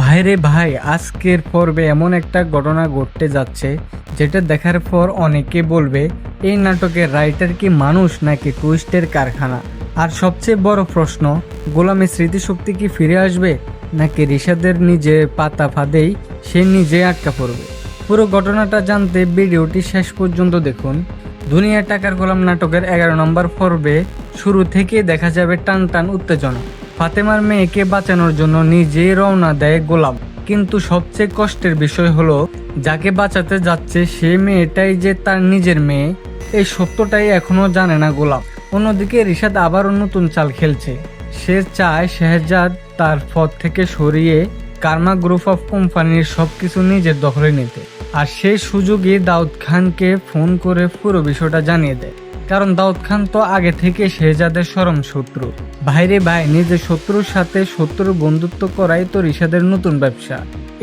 ভাইরে ভাই, আজকের পর্বে এমন একটা ঘটনা ঘটতে যাচ্ছে যেটা দেখার পর অনেকে বলবে এই নাটকের রাইটার কি মানুষ নাকি টুইস্টের কারখানা। আর সবচেয়ে বড় প্রশ্ন, গোলামের স্মৃতিশক্তি কি ফিরে আসবে নাকি রিশাদের নিজে পাতা ফাঁদেই সে নিজে আটকা পড়বে। পুরো ঘটনাটা জানতে ভিডিওটি শেষ পর্যন্ত দেখুন। দুনিয়া টাকার গোলাম নাটকের 11 নম্বর পর্বে শুরু থেকে দেখা যাবে টান টান উত্তেজনা। ফাতেমার মেয়েকে বাঁচানোর জন্য নিজেই রওনা দেয় গোলাম, কিন্তু সবচেয়ে কষ্টের বিষয় হলো যাকে বাঁচাতে যাচ্ছে সে মেয়েটাই যে তার নিজের মেয়ে, এই সত্যটাই এখনো জানে না গোলাম। অন্যদিকে রিশাদ আবারও নতুন চাল খেলছে। সে চায় শেহজাদ তার পদ থেকে সরিয়ে কার্মা গ্রুপ অফ কোম্পানির সবকিছু নিজের দখলে নিতে। আর সেই সুযোগে দাউদ খানকে ফোন করে পুরো বিষয়টা জানিয়ে দেয়, কারণ দাউদ খান তো আগে থেকে শেহজাদের চরম শত্রু। ভাইরে ভাই, নিজের শত্রুর সাথে শত্রুর বন্ধুত্ব করাই তো রিশাদের নতুন ব্যবসা।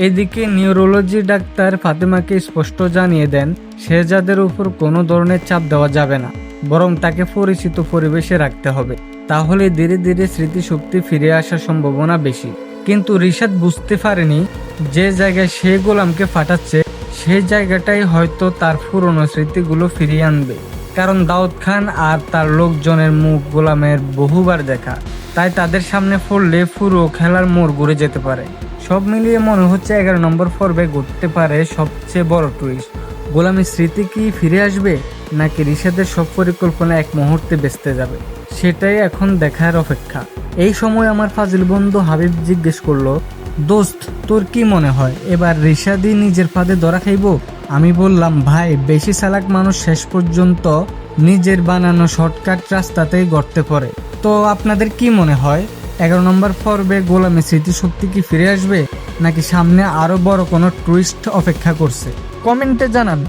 এদিকে নিউরোলজি ডাক্তার ফাতেমাকে স্পষ্ট জানিয়ে দেন শেহজাদের উপর কোনো ধরনের চাপ দেওয়া যাবে না, বরং তাকে পরিচিত পরিবেশে রাখতে হবে, তাহলে ধীরে ধীরে স্মৃতিশক্তি ফিরে আসার সম্ভাবনা বেশি। কিন্তু রিশাদ বুঝতে পারেনি যে জায়গায় সে গোলামকে ফাটাচ্ছে সেই জায়গাটাই হয়তো তার পুরনো স্মৃতিগুলো ফিরিয়ে আনবে। কারণ দাউদ খান আর তার লোকজনের মুখ গোলামের বহুবার দেখা, তাই তাদের সামনে পড়লে পুরো খেলার মোড় ঘুরে যেতে পারে। সব মিলিয়ে মনে হচ্ছে 11 নম্বর পর্বে ঘটতে পারে সবচেয়ে বড় টুইস্ট। গোলামের স্মৃতি কি ফিরে আসবে নাকি রিশাদের সব পরিকল্পনা এক মুহূর্তে বেস্তে যাবে, সেটাই এখন দেখার অপেক্ষা। এই সময় আমার ফাজিল বন্ধু হাবিব জিজ্ঞেস করলো, দোস্ত তোর কি মনে হয় এবার রিশাদই নিজের ফাঁদে ধরা খাইব? আমি বললাম, ভাই বেশি চালাক মানুষ শেষ পর্যন্ত নিজের বানানো শর্টকাট রাস্তাতেই গড়তে পড়ে। তো আপনাদের কি মনে হয় 11 নম্বর পর্বে গোলামের স্মৃতিশক্তি কি ফিরে আসবে নাকি সামনে আরো বড় কোনো টুইস্ট অপেক্ষা করছে? কমেন্টে জানান।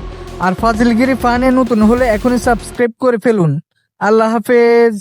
আর ফাজিলগিরি ফানে নতুন হলে এখনই সাবস্ক্রাইব করে ফেলুন। আল্লাহ হাফেজ।